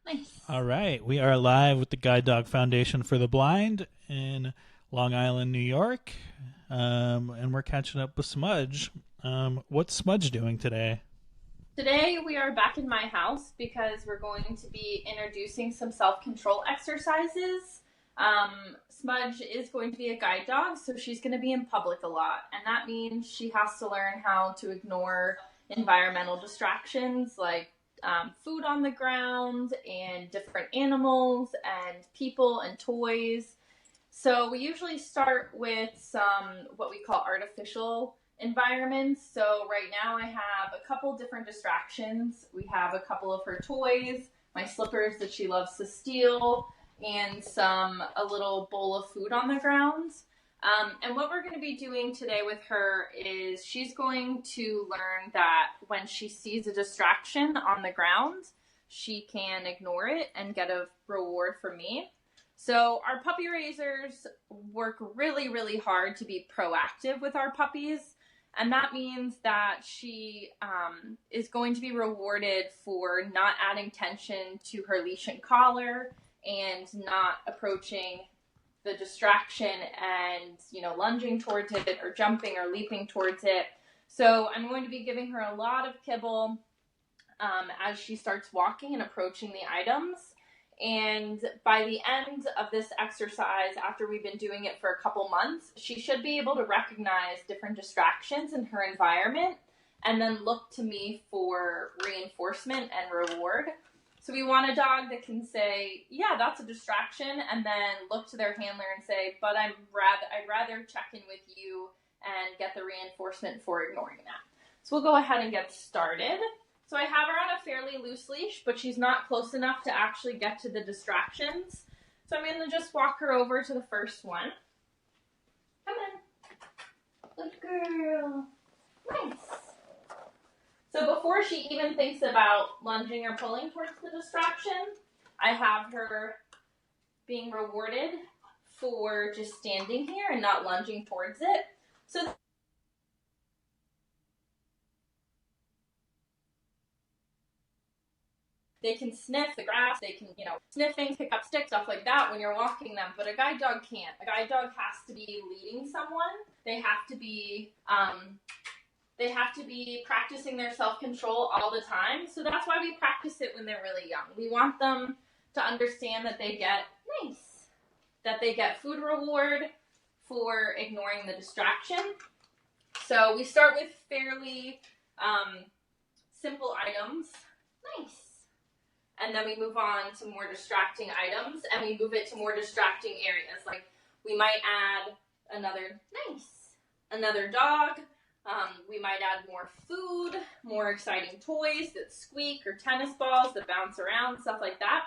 Nice. All right, we are live with the Guide Dog Foundation for the Blind in Long Island, New York, and we're catching up with Smudge. What's Smudge doing today? Today we are back in my house because we're going to be introducing some self-control exercises. Smudge is going to be a guide dog, so she's going to be in public a lot, and that means she has to learn how to ignore environmental distractions like food on the ground and different animals and people and toys. So we usually start with some what we call artificial environments. So right now I have a couple different distractions. We have a couple of her toys, my slippers that she loves to steal, and a little bowl of food on the ground. And what we're going to be doing today with her is she's going to learn that when she sees a distraction on the ground, she can ignore it and get a reward from me. So our puppy raisers work really, really hard to be proactive with our puppies. And that means that she is going to be rewarded for not adding tension to her leash and collar and not approaching the distraction and, lunging towards it or jumping or leaping towards it. So I'm going to be giving her a lot of kibble as she starts walking and approaching the items. And by the end of this exercise, after we've been doing it for a couple months, she should be able to recognize different distractions in her environment and then look to me for reinforcement and reward. So we want a dog that can say, yeah, that's a distraction, and then look to their handler and say, but I'd rather check in with you and get the reinforcement for ignoring that. So we'll go ahead and get started. So I have her on a fairly loose leash, but she's not close enough to actually get to the distractions. So I'm going to just walk her over to the first one. Come on. Good girl. Nice. So before she even thinks about lunging or pulling towards the distraction, I have her being rewarded for just standing here and not lunging towards it. So they can sniff the grass, they can, sniff things, pick up sticks, stuff like that when you're walking them, but a guide dog can't. A guide dog has to be leading someone. They have to be practicing their self-control all the time. So that's why we practice it when they're really young. We want them to understand that they get food reward for ignoring the distraction. So we start with fairly simple items. Nice. And then we move on to more distracting items, and we move it to more distracting areas. Like we might add another dog. We might add more food, more exciting toys that squeak, or tennis balls that bounce around, stuff like that.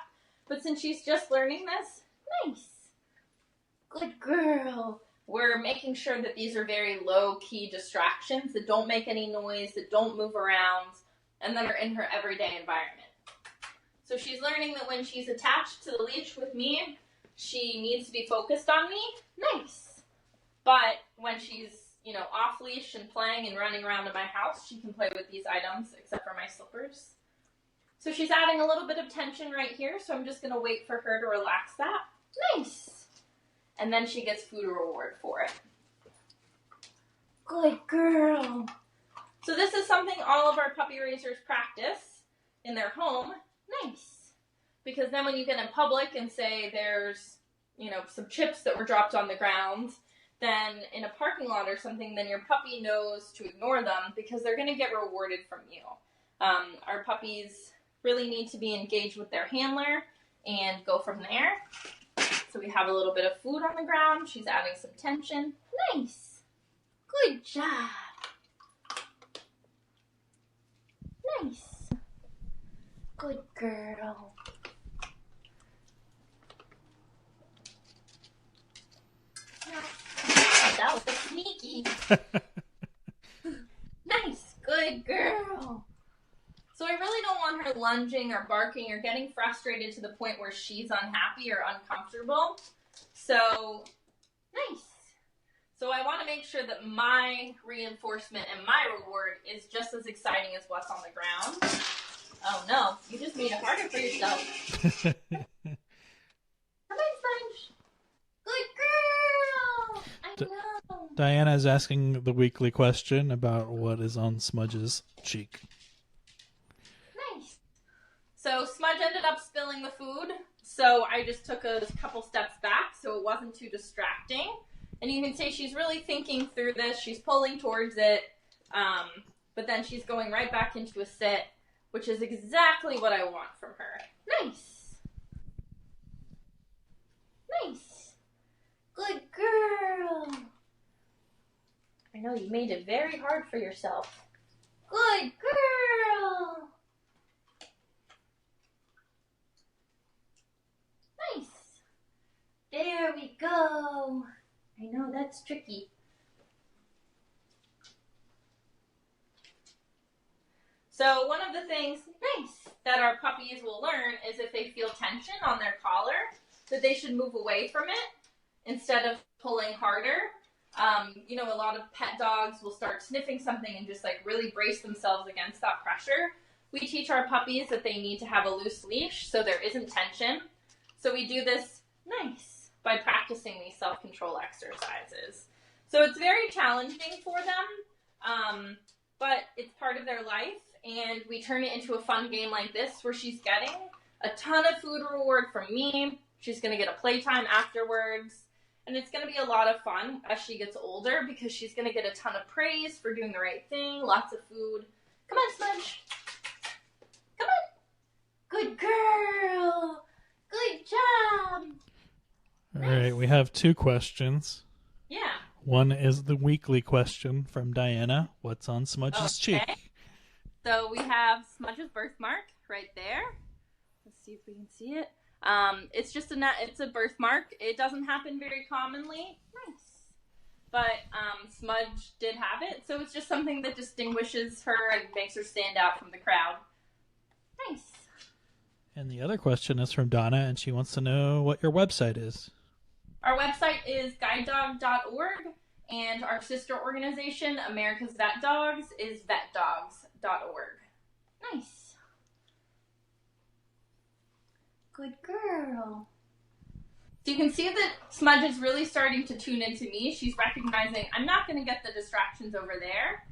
But since she's just learning this, nice. Good girl. We're making sure that these are very low-key distractions that don't make any noise, that don't move around, and that are in her everyday environment. So she's learning that when she's attached to the leash with me, she needs to be focused on me. Nice. But when she's, off leash and playing and running around in my house, she can play with these items except for my slippers. So she's adding a little bit of tension right here, so I'm just going to wait for her to relax that. Nice. And then she gets food reward for it. Good girl. So this is something all of our puppy raisers practice in their home. Nice. Because then when you get in public and say there's, some chips that were dropped on the ground, then in a parking lot or something, then your puppy knows to ignore them because they're going to get rewarded from you. Our puppies really need to be engaged with their handler and go from there. So we have a little bit of food on the ground. She's adding some tension. Nice. Good job. Nice. Good girl. That was sneaky. Nice. Good girl. So I really don't want her lunging or barking or getting frustrated to the point where she's unhappy or uncomfortable. So, nice. So I want to make sure that my reinforcement and my reward is just as exciting as what's on the ground. Oh no, you just made it harder for yourself. Come on, Smudge. Good girl. I know. Diana is asking the weekly question about what is on Smudge's cheek. Nice. So Smudge ended up spilling the food, so I just took a couple steps back so it wasn't too distracting. And you can see she's really thinking through this. She's pulling towards it, but then she's going right back into a sit, which is exactly what I want from her. Nice. Nice. Good girl. I know you made it very hard for yourself. Good girl. Nice. There we go. I know that's tricky. So one of the things, nice, that our puppies will learn is if they feel tension on their collar, that they should move away from it instead of pulling harder. A lot of pet dogs will start sniffing something and just like really brace themselves against that pressure. We teach our puppies that they need to have a loose leash so there isn't tension. So we do this nice by practicing these self-control exercises. So it's very challenging for them, but it's part of their life, and we turn it into a fun game like this where she's getting a ton of food reward from me. She's going to get a playtime afterwards, and it's going to be a lot of fun as she gets older because she's going to get a ton of praise for doing the right thing, lots of food. Come on, Smudge. Come on. Good girl. Good job. All right, we have two questions. Yeah. One is the weekly question from Diana. What's on Smudge's cheek? So we have Smudge's birthmark right there. Let's see if we can see it. It's just it's a birthmark. It doesn't happen very commonly. Nice. But Smudge did have it, so it's just something that distinguishes her and makes her stand out from the crowd. Nice. And the other question is from Donna, and she wants to know what your website is. Our website is guidedog.org, and our sister organization, America's Vet Dogs, is vetdogs.org. Nice. Good girl. So you can see that Smudge is really starting to tune into me. She's recognizing I'm not going to get the distractions over there.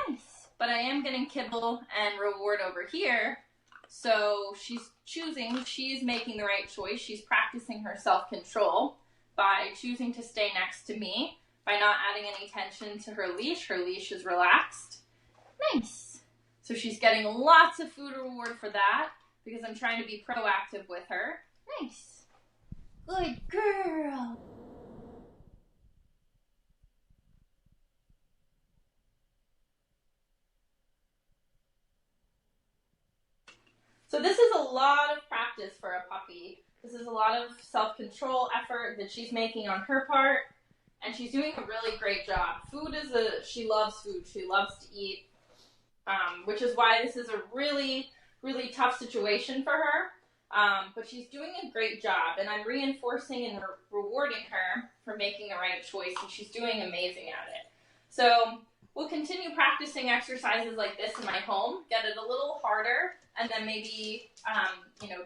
Nice. But I am getting kibble and reward over here. So she's making the right choice. She's practicing her self-control by choosing to stay next to me, by not adding any tension to her leash. Her leash is relaxed. Nice. So she's getting lots of food reward for that because I'm trying to be proactive with her. Nice. Good girl. So this is a lot of practice for a puppy. This is a lot of self-control effort that she's making on her part, and she's doing a really great job. She loves food. She loves to eat, which is why this is a really, really tough situation for her. But she's doing a great job, and I'm reinforcing and rewarding her for making the right choice, and she's doing amazing at it. So we'll continue practicing exercises like this in my home, get it a little harder, and then maybe,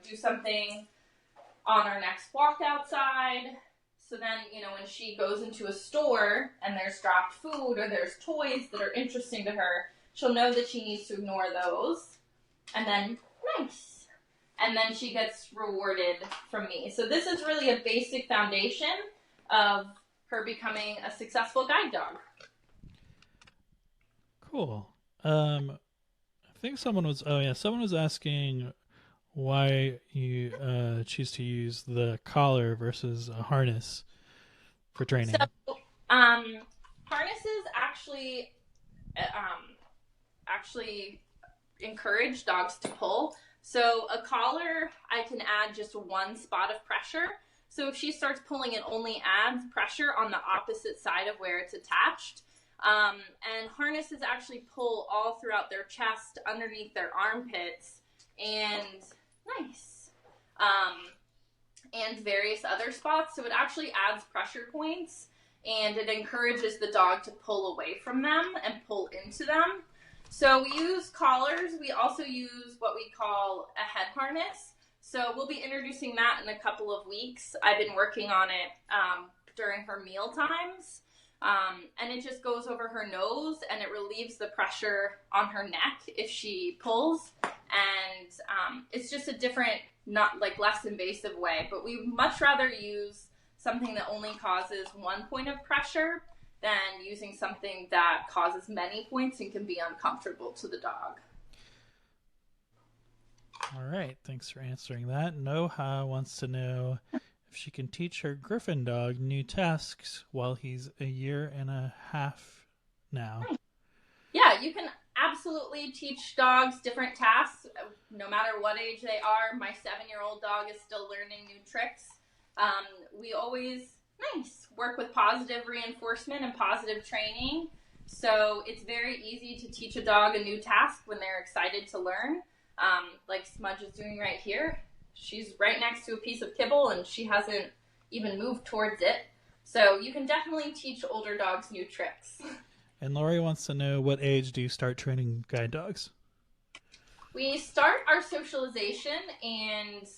do something on our next walk outside. So then, when she goes into a store and there's dropped food or there's toys that are interesting to her, she'll know that she needs to ignore those. And then, nice. And then she gets rewarded from me. So this is really a basic foundation of her becoming a successful guide dog. Cool. I think someone was asking why you choose to use the collar versus a harness for training. So, harnesses actually encourage dogs to pull. So a collar, I can add just one spot of pressure. So if she starts pulling, it only adds pressure on the opposite side of where it's attached. And harnesses actually pull all throughout their chest, underneath their armpits, and nice. And various other spots. So it actually adds pressure points, and it encourages the dog to pull away from them and pull into them. So we use collars. We also use what we call a head harness. So we'll be introducing that in a couple of weeks. I've been working on it during her meal times. And it just goes over her nose and it relieves the pressure on her neck if she pulls. And it's just a different, not like less invasive way. But we much rather use something that only causes one point of pressure than using something that causes many points and can be uncomfortable to the dog. All right, thanks for answering that. Noha wants to know if she can teach her Griffin dog new tasks while he's a year and a half now. Yeah, you can absolutely teach dogs different tasks no matter what age they are. My 7-year-old dog is still learning new tricks. We always work with positive reinforcement and positive training. So it's very easy to teach a dog a new task when they're excited to learn. Like Smudge is doing right here. She's right next to a piece of kibble and she hasn't even moved towards it. So you can definitely teach older dogs new tricks. And Lori wants to know, what age do you start training guide dogs? We start our socialization and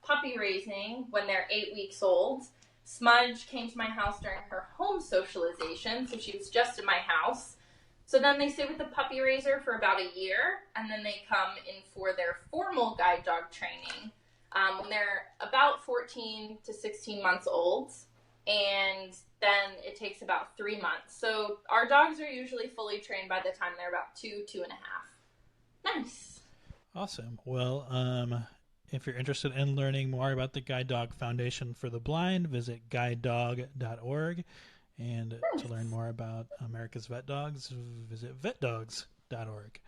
puppy raising when they're 8 weeks old. Smudge came to my house during her home socialization, so she was just in my house. So then they stay with the puppy raiser for about a year, and then they come in for their formal guide dog training when they're about 14 to 16 months old. And then it takes about 3 months. So our dogs are usually fully trained by the time they're about 2.5. Nice. Awesome. Well, if you're interested in learning more about the Guide Dog Foundation for the Blind, visit guidedog.org. And to learn more about America's Vet Dogs, visit vetdogs.org.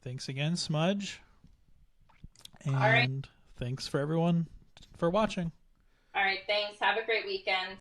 Thanks again, Smudge. And All right. thanks for everyone for watching. All right, thanks. Have a great weekend.